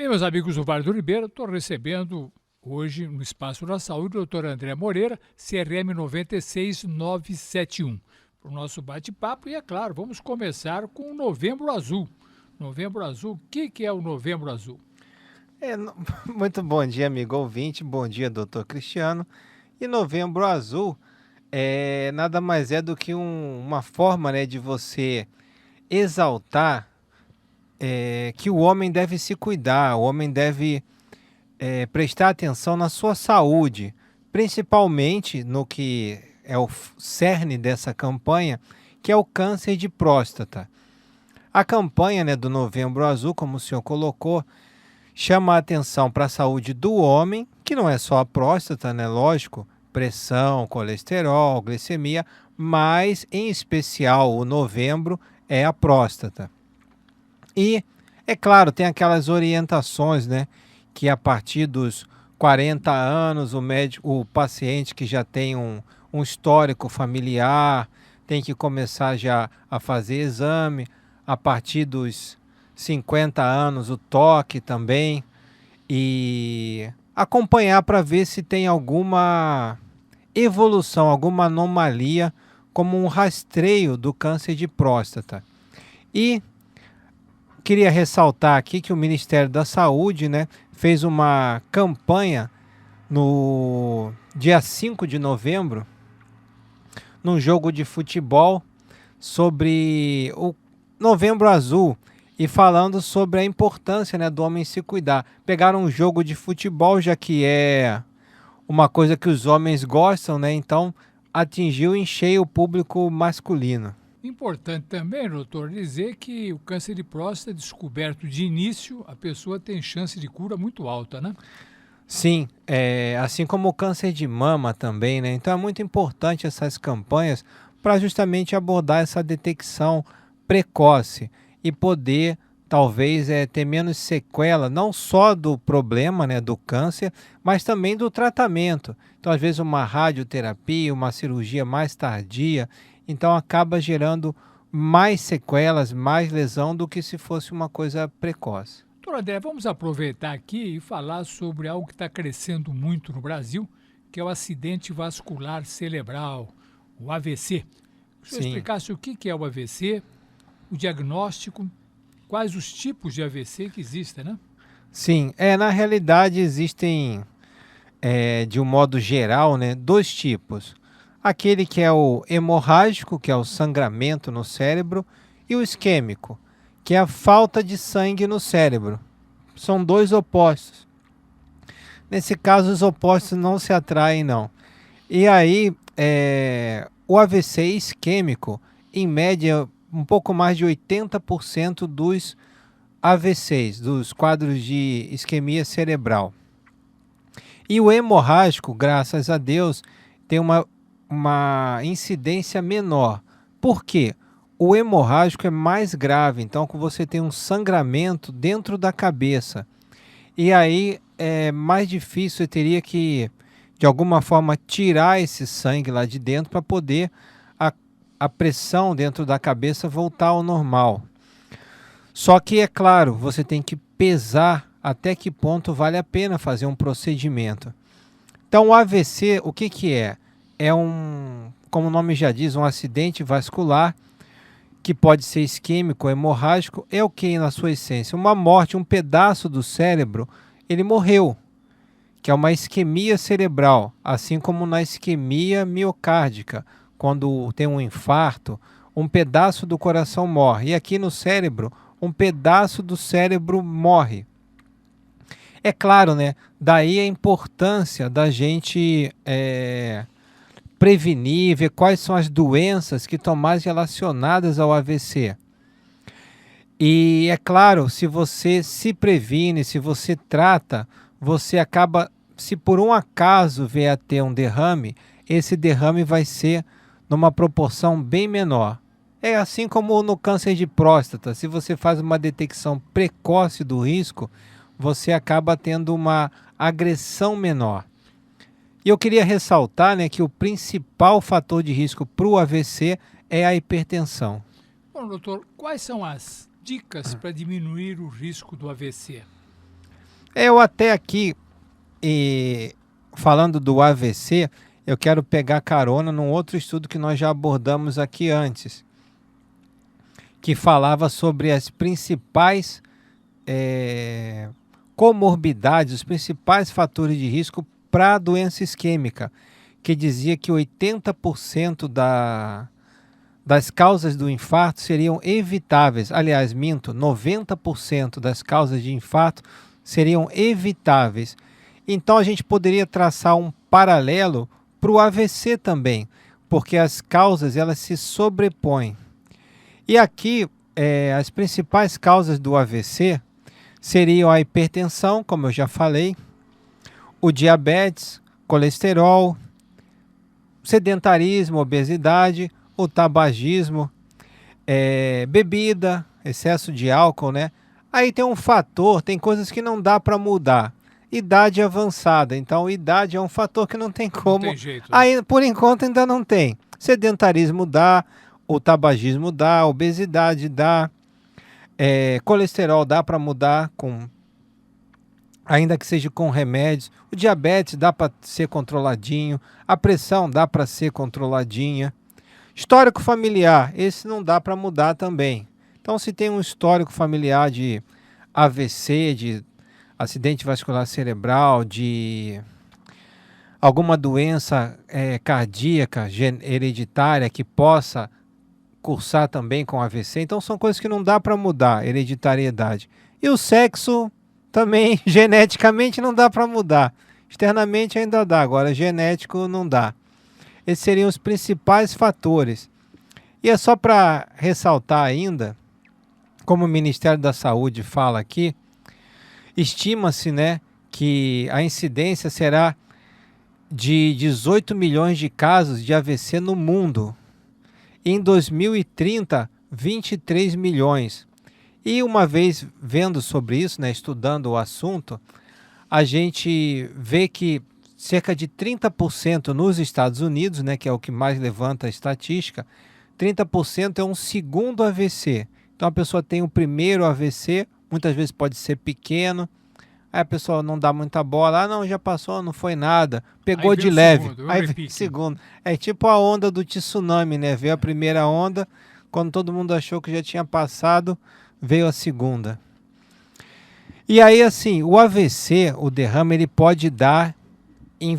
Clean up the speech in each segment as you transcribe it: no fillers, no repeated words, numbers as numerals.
Bem, meus amigos do Vale do Ribeira, estou recebendo hoje no Espaço da Saúde o Dr. André Moreira, CRM 96971, para o nosso bate-papo. E é claro, vamos começar com o Novembro Azul. Novembro Azul, o que é o Novembro Azul? Muito bom dia, amigo ouvinte. Bom dia, doutor Cristiano. E Novembro Azul nada mais é do que uma forma, né, de você exaltar que o homem deve se cuidar, o homem deve prestar atenção na sua saúde, principalmente no que é o cerne dessa campanha, que é o câncer de próstata. A campanha, né, do Novembro Azul, como o senhor colocou, chama a atenção para a saúde do homem, que não é só a próstata, né? Lógico, pressão, colesterol, glicemia, mas em especial o novembro é a próstata. E, é claro, tem aquelas orientações, né? Que a partir dos 40 anos, o paciente que já tem um histórico familiar tem que começar já a fazer exame. A partir dos 50 anos, o toque também. E acompanhar para ver se tem alguma evolução, alguma anomalia, como um rastreio do câncer de próstata. E queria ressaltar aqui que o Ministério da Saúde, né, fez uma campanha no dia 5 de novembro, num jogo de futebol, sobre o Novembro Azul e falando sobre a importância, né, do homem se cuidar. Pegaram um jogo de futebol, já que é uma coisa que os homens gostam, né? Então atingiu em cheio o público masculino. Importante também, doutor, dizer que o câncer de próstata descoberto de início, a pessoa tem chance de cura muito alta, né? Sim, assim como o câncer de mama também, né? Então é muito importante essas campanhas para justamente abordar essa detecção precoce e poder talvez ter menos sequela, não só do problema, né, do câncer, mas também do tratamento. Então, às vezes, uma radioterapia, uma cirurgia mais tardia, então acaba gerando mais sequelas, mais lesão do que se fosse uma coisa precoce. Doutor André, vamos aproveitar aqui e falar sobre algo que está crescendo muito no Brasil, que é o acidente vascular cerebral, o AVC. Se o senhor Sim. explicasse o que é o AVC, o diagnóstico, quais os tipos de AVC que existem, né? Sim, na realidade existem, de um modo geral, né, dois tipos. Aquele que é o hemorrágico, que é o sangramento no cérebro, e o isquêmico, que é a falta de sangue no cérebro. São dois opostos. Nesse caso, os opostos não se atraem, não. E aí, o AVC isquêmico, em média, um pouco mais de 80% dos AVCs, dos quadros de isquemia cerebral. E o hemorrágico, graças a Deus, tem uma incidência menor. Por quê? O hemorrágico é mais grave, então você tem um sangramento dentro da cabeça. E aí é mais difícil, você teria que, de alguma forma, tirar esse sangue lá de dentro para poder a, a pressão dentro da cabeça voltar ao normal. Só que, é claro, você tem que pesar até que ponto vale a pena fazer um procedimento. Então, o AVC, o que que é? É como o nome já diz, um acidente vascular que pode ser isquêmico, hemorrágico, é o que na sua essência? Uma morte, um pedaço do cérebro, ele morreu, que é uma isquemia cerebral, assim como na isquemia miocárdica, quando tem um infarto, um pedaço do coração morre. E aqui no cérebro, um pedaço do cérebro morre. É claro, né? Daí a importância da gente prevenir, ver quais são as doenças que estão mais relacionadas ao AVC. E é claro, se você se previne, se você trata, você acaba, se por um acaso vier a ter um derrame, esse derrame vai ser numa proporção bem menor. É assim como no câncer de próstata, se você faz uma detecção precoce do risco, você acaba tendo uma agressão menor. E eu queria ressaltar, né, que o principal fator de risco para o AVC é a hipertensão. Bom, doutor, quais são as dicas para diminuir o risco do AVC? Eu até aqui, falando do AVC, eu quero pegar carona num outro estudo que nós já abordamos aqui antes, que falava sobre as principais comorbidades, os principais fatores de risco para a doença isquêmica, que dizia que 80% das causas do infarto seriam evitáveis. Aliás, minto, 90% das causas de infarto seriam evitáveis. Então a gente poderia traçar um paralelo para o AVC também, porque as causas elas se sobrepõem. E aqui as principais causas do AVC seriam a hipertensão, como eu já falei, o diabetes, colesterol, sedentarismo, obesidade, o tabagismo, bebida, excesso de álcool, né? Aí tem um fator, tem coisas que não dá para mudar. Idade avançada, então idade é um fator que não tem como. Não tem jeito, né? Aí, por enquanto ainda não tem. Sedentarismo dá, o tabagismo dá, obesidade dá, colesterol dá para mudar ainda que seja com remédios. O diabetes dá para ser controladinho, a pressão dá para ser controladinha. Histórico familiar, esse não dá para mudar também. Então, se tem um histórico familiar de AVC, de acidente vascular cerebral, de alguma doença cardíaca hereditária que possa cursar também com AVC, então são coisas que não dá para mudar, hereditariedade. E o sexo também, geneticamente, não dá para mudar. Externamente ainda dá, agora genético não dá. Esses seriam os principais fatores. E é só para ressaltar ainda, como o Ministério da Saúde fala aqui, estima-se, né, que a incidência será de 18 milhões de casos de AVC no mundo. Em 2030, 23 milhões. E uma vez vendo sobre isso, né, estudando o assunto, a gente vê que cerca de 30% nos Estados Unidos, né, que é o que mais levanta a estatística, 30% é um segundo AVC. Então a pessoa tem o primeiro AVC, muitas vezes pode ser pequeno, aí a pessoa não dá muita bola, não, já passou, não foi nada, pegou de leve, aí vem o segundo. É tipo a onda do tsunami, né? Veio a primeira onda, quando todo mundo achou que já tinha passado, veio a segunda. E aí, assim, o AVC, o derrame, ele pode dar em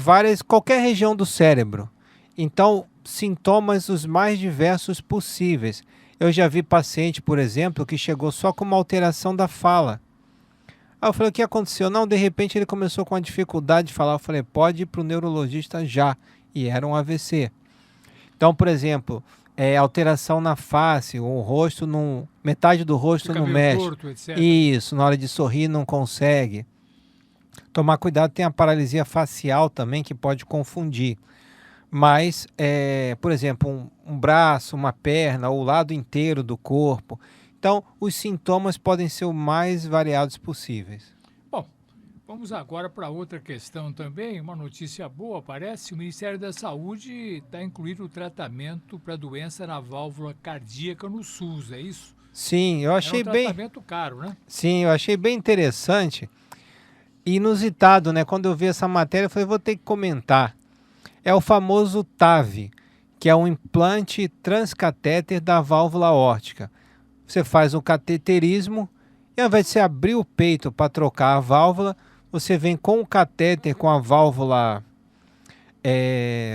qualquer região do cérebro. Então, sintomas os mais diversos possíveis. Eu já vi paciente, por exemplo, que chegou só com uma alteração da fala. Aí eu falei, o que aconteceu? Não, de repente ele começou com a dificuldade de falar. Eu falei, pode ir para o neurologista já. E era um AVC. Então, por exemplo, alteração na face, o rosto, metade do rosto não mexe. Torto, etc. Isso, na hora de sorrir não consegue. Tomar cuidado, tem a paralisia facial também, que pode confundir. Mas, por exemplo, um braço, uma perna, ou o lado inteiro do corpo. Então, os sintomas podem ser o mais variados possíveis. Bom, vamos agora para outra questão também. Uma notícia boa, parece. O Ministério da Saúde está incluindo o tratamento para doença na válvula cardíaca no SUS, é isso? Sim, eu achei é um tratamento caro, né? Sim, eu achei bem interessante. Inusitado, né? Quando eu vi essa matéria, eu falei, vou ter que comentar. É o famoso TAV, que é um implante transcatéter da válvula aórtica. Você faz um cateterismo e ao invés de você abrir o peito para trocar a válvula, você vem com o catéter, com a válvula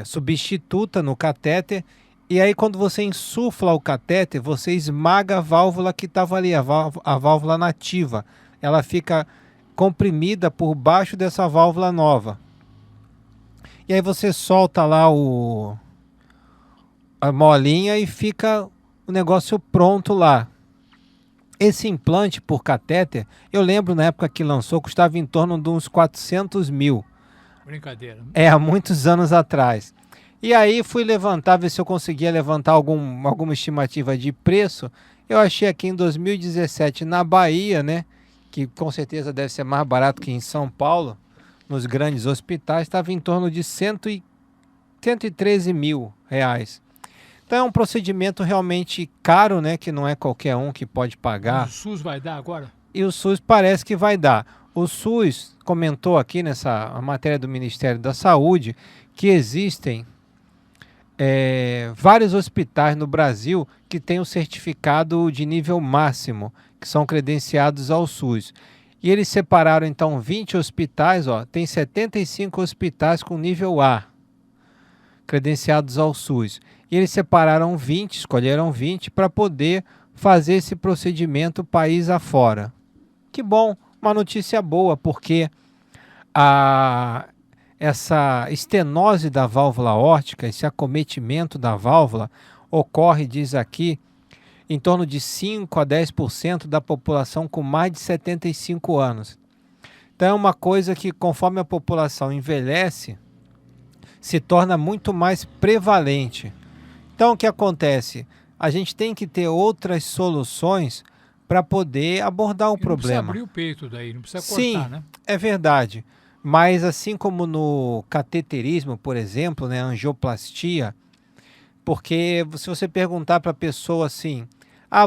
substituta no catéter, e aí quando você insufla o catéter, você esmaga a válvula que estava ali, a válvula nativa. Ela fica comprimida por baixo dessa válvula nova. E aí você solta lá a molinha e fica o negócio pronto lá. Esse implante por catéter, eu lembro na época que lançou, custava em torno de uns 400 mil. Brincadeira. Há muitos anos atrás. E aí fui levantar, ver se eu conseguia levantar alguma estimativa de preço. Eu achei aqui em 2017 na Bahia, né, que com certeza deve ser mais barato que em São Paulo, nos grandes hospitais, estava em torno de 113 mil reais. Então é um procedimento realmente caro, né, que não é qualquer um que pode pagar. Mas o SUS vai dar agora? E o SUS parece que vai dar. O SUS comentou aqui nessa matéria do Ministério da Saúde que existem vários hospitais no Brasil que têm o certificado de nível máximo, que são credenciados ao SUS. E eles separaram então 20 hospitais, ó, tem 75 hospitais com nível A, credenciados ao SUS. E eles separaram 20, escolheram 20 para poder fazer esse procedimento país afora. Que bom, uma notícia boa, porque essa estenose da válvula aórtica, esse acometimento da válvula, ocorre, diz aqui, em torno de 5 a 10% da população com mais de 75 anos. Então é uma coisa que, conforme a população envelhece, se torna muito mais prevalente. Então o que acontece? A gente tem que ter outras soluções para poder abordar o problema. Não precisa abrir o peito daí, não precisa cortar, Sim, né? é verdade. Mas assim como no cateterismo, por exemplo, né, angioplastia, porque se você perguntar para a pessoa assim,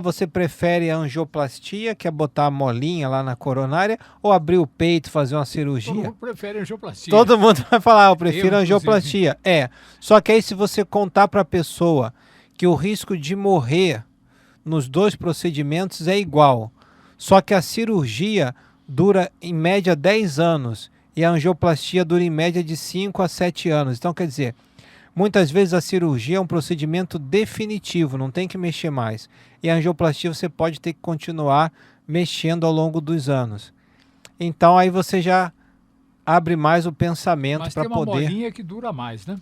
você prefere a angioplastia, que é botar a molinha lá na coronária, ou abrir o peito, fazer uma Todo cirurgia? mundo prefere angioplastia. Todo mundo vai falar, eu prefiro Eu, a angioplastia. Só que aí se você contar para a pessoa que o risco de morrer nos dois procedimentos é igual, só que a cirurgia dura em média 10 anos e a angioplastia dura em média de 5 a 7 anos. Então, quer dizer, muitas vezes a cirurgia é um procedimento definitivo, não tem que mexer mais. E a angioplastia você pode ter que continuar mexendo ao longo dos anos. Então, aí você já abre mais o pensamento para Mas tem uma poder... molinha que dura mais, né?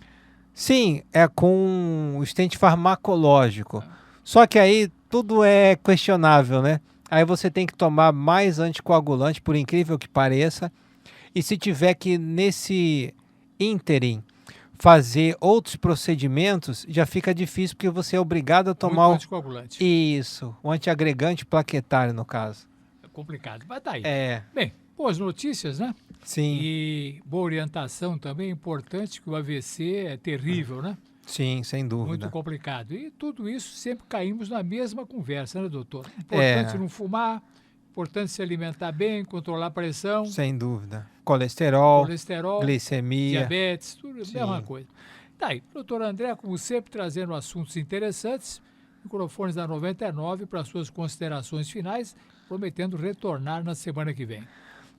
Sim, é com o estente farmacológico. Só que aí tudo é questionável, né? Aí você tem que tomar mais anticoagulante, por incrível que pareça. E se tiver que, nesse ínterim, fazer outros procedimentos, já fica difícil, porque você é obrigado a tomar Muito anticoagulante. Isso, o antiagregante plaquetário, no caso. É complicado, mas tá aí. Bem, boas notícias, né? sim. E boa orientação também, importante, que o AVC é terrível, né? Sim, sem dúvida. Muito complicado. E tudo isso sempre caímos na mesma conversa, né, doutor? Importante não fumar, importante se alimentar bem, controlar a pressão. Sem dúvida. Colesterol, glicemia. Diabetes, tudo a mesma coisa. Tá aí, doutor André, como sempre, trazendo assuntos interessantes. Microfones da 99 para suas considerações finais, prometendo retornar na semana que vem.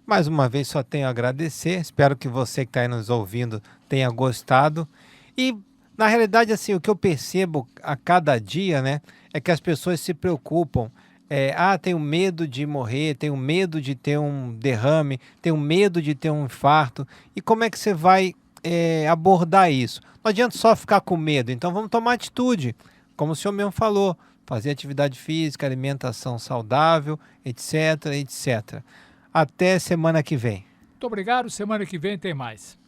Mais uma vez, só tenho a agradecer. Espero que você que está aí nos ouvindo tenha gostado. E, na realidade, assim, o que eu percebo a cada dia, né, é que as pessoas se preocupam. Tenho medo de morrer, tenho medo de ter um derrame, tenho medo de ter um infarto. E como é que você vai abordar isso? Não adianta só ficar com medo, então vamos tomar atitude. Como o senhor mesmo falou, fazer atividade física, alimentação saudável, etc, etc. Até semana que vem. Muito obrigado, semana que vem tem mais.